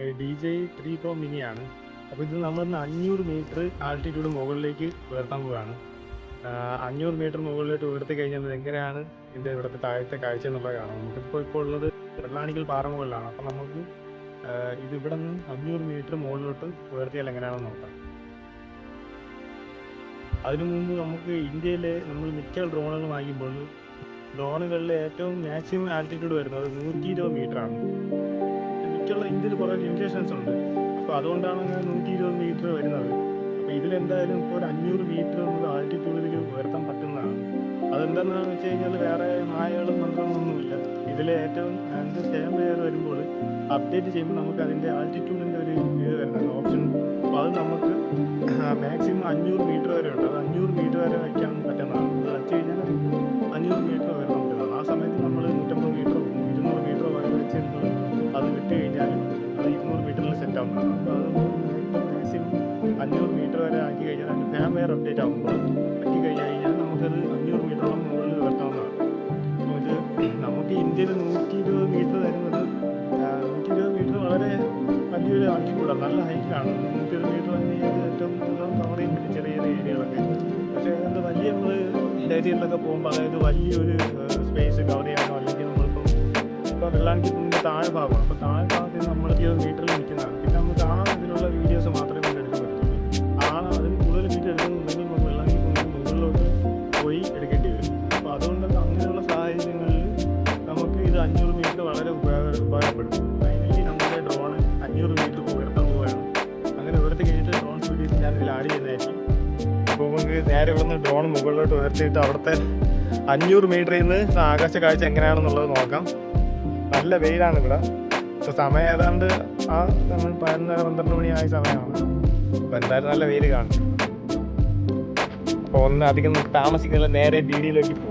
DJI 3 Pro മിനിയാണ്. അപ്പോൾ ഇത് നമ്മളിന്ന് 500 മീറ്റർ ആൾട്ടിറ്റ്യൂഡ് മുകളിലേക്ക് ഉയർത്താൻ പോവുകയാണ്. 500 മീറ്റർ മുകളിലോട്ട് ഉയർത്തി കഴിഞ്ഞാൽ എങ്ങനെയാണ് ഇതിൻ്റെ ഇവിടുത്തെ താഴത്തെ കാഴ്ച എന്നുള്ളത് കാണാം. ഇപ്പോൾ ഉള്ളത് വെള്ളാണിക്കൽ പാറമുകളിലാണ്. അപ്പം നമുക്ക് ഇത് ഇവിടെ നിന്ന് 500 മീറ്റർ മുകളിലോട്ട് ഉയർത്തിയാൽ എങ്ങനെയാണെന്ന് നോക്കാം. അതിനു മുമ്പ് നമുക്ക് ഇന്ത്യയിലെ നമ്മൾ മിക്ക ഡ്രോണുകൾ വാങ്ങിക്കുമ്പോൾ ഡ്രോണുകളിലെ ഏറ്റവും മാക്സിമം ആൾട്ടിറ്റ്യൂഡ് വരുന്നത് 120 മീറ്ററാണ്. മിക്കുള്ള ഇന്ത്യയിൽ കുറേ ലിമിറ്റേഷൻസ് ഉണ്ട്. അപ്പോൾ അതുകൊണ്ടാണ് 120 മീറ്റർ വരുന്നത്. അപ്പോൾ ഇതിലെന്തായാലും ഇപ്പോൾ ഒരു 500 മീറ്റർ നമുക്ക് ആൾട്ടിറ്റ്യൂഡിൽ ഉയർത്താൻ പറ്റുന്നതാണ്. അതെന്താണെന്ന് വെച്ച് കഴിഞ്ഞാൽ വേറെ മായകളും മന്ത്രങ്ങളൊന്നുമില്ല. ഇതിലെ ഏറ്റവും സ്റ്റേം ലെയർ വരുമ്പോൾ അപ്ഡേറ്റ് ചെയ്യുമ്പോൾ നമുക്ക് അതിൻ്റെ ആൾട്ടിറ്റ്യൂഡിൻ്റെ ഒരു ഇത് വരുന്നത് ഓപ്ഷൻ. അപ്പോൾ അത് നമുക്ക് മാക്സിമം 500 മീറ്റർ വരെ ഉണ്ട്. അത് 500 മീറ്റർ വരെ വയ്ക്കാൻ പറ്റുന്നതാണ്. അത് വെച്ച് കഴിഞ്ഞാൽ 500 മീറ്റർ വരെ പറ്റുന്നതാണ്. ആ സമയത്ത് നമ്മൾ 150 മീറ്ററോ 200 മീറ്ററോ വരെ വെച്ച് അത് വിട്ട് കഴിഞ്ഞാൽ അത് 200 മീറ്ററിൽ സെറ്റ് ആവുന്നതാണ്. അപ്പോൾ അത് മാക്സിമം 500 മീറ്റർ വരെ ആക്കി കഴിഞ്ഞാൽ അതിൻ്റെ ഫാം വെയർ അപ്ഡേറ്റ് ആകുമ്പോൾ ആക്കി കഴിഞ്ഞാൽ നമുക്കത് 500 മീറ്ററോളം മുകളിൽ ഉയർത്താവുന്നതാണ്. അപ്പോൾ ഇത് നമുക്ക് ഇന്ത്യയിൽ 120 മീറ്റർ തരുന്നത് 120 മീറ്റർ വളരെ വലിയൊരു ആൾട്ടിറ്റ്യൂഡാണ്. നല്ല ഹൈറ്റിലാണ്. 120 മീറ്റർ തന്നെ ഏറ്റവും കവർ ചെയ്യാൻ പറ്റും ചെറിയ ചെറിയ ഏരിയകളൊക്കെ. പക്ഷേ അത് വലിയ നമ്മൾ ഏരിയകളിലൊക്കെ പോകുമ്പോൾ അതായത് വലിയൊരു സ്പേസ് കവർ ചെയ്യാനോ അല്ലെങ്കിൽ നമ്മളിപ്പോൾ വെള്ളാണിക്കൽ താഴെ ഭാഗമാണ്. അപ്പോൾ താഴെ ഭാഗത്ത് നമ്മൾ 20 മീറ്ററിൽ നിൽക്കുന്നതാണ്. പിന്നെ നമുക്ക് ഇതിലുള്ള വീഡിയോസ് മാത്രമേ നമുക്ക് എടുക്കാൻ പറ്റുള്ളൂ. അതിന് കൂടുതൽ മീറ്റർ എടുക്കുന്നുണ്ടെങ്കിൽ നമുക്ക് വെള്ളാണിക്കൽ മുകളിലോട്ട് പോയി എടുക്കേണ്ടി വരും. അപ്പോൾ അതുകൊണ്ട് അങ്ങനെയുള്ള സാഹചര്യങ്ങളിൽ നമുക്ക് ഇത് 500 മീറ്റർ വളരെ ഉപകാരപ്പെടും. ഫൈനലി നമ്മുടെ ഡ്രോൺ 500 മീറ്റർ ഉയർത്താൻ പോവുകയാണ്. അങ്ങനെ ഉയർത്തി കഴിഞ്ഞിട്ട് ഡ്രോൺ വീഡിയോസ് ഞാനിതിൽ ആഡ് ചെയ്യുന്നതായിരിക്കും. അപ്പോൾ നമുക്ക് നേരെ ഇവിടുന്ന് ഡ്രോൺ മുകളിലോട്ട് ഉയർത്തിയിട്ട് അവിടുത്തെ 500 മീറ്ററിൽ നിന്ന് ആകാശ കാഴ്ച എങ്ങനെയാണെന്നുള്ളത് നോക്കാം. നല്ല വെയിലാണ് ഇവിടെ. ഇപ്പോൾ സമയം ഏതാണ്ട് നമ്മൾ 11-12 മണിയായ സമയമാണ്. അപ്പോൾ എന്തായാലും നല്ല വെയിൽ കാണും. അപ്പോൾ ഒന്ന് അധികം താമസിക്കുന്നില്ല, നേരെ വീഡിയോയിലേക്ക് പോകും.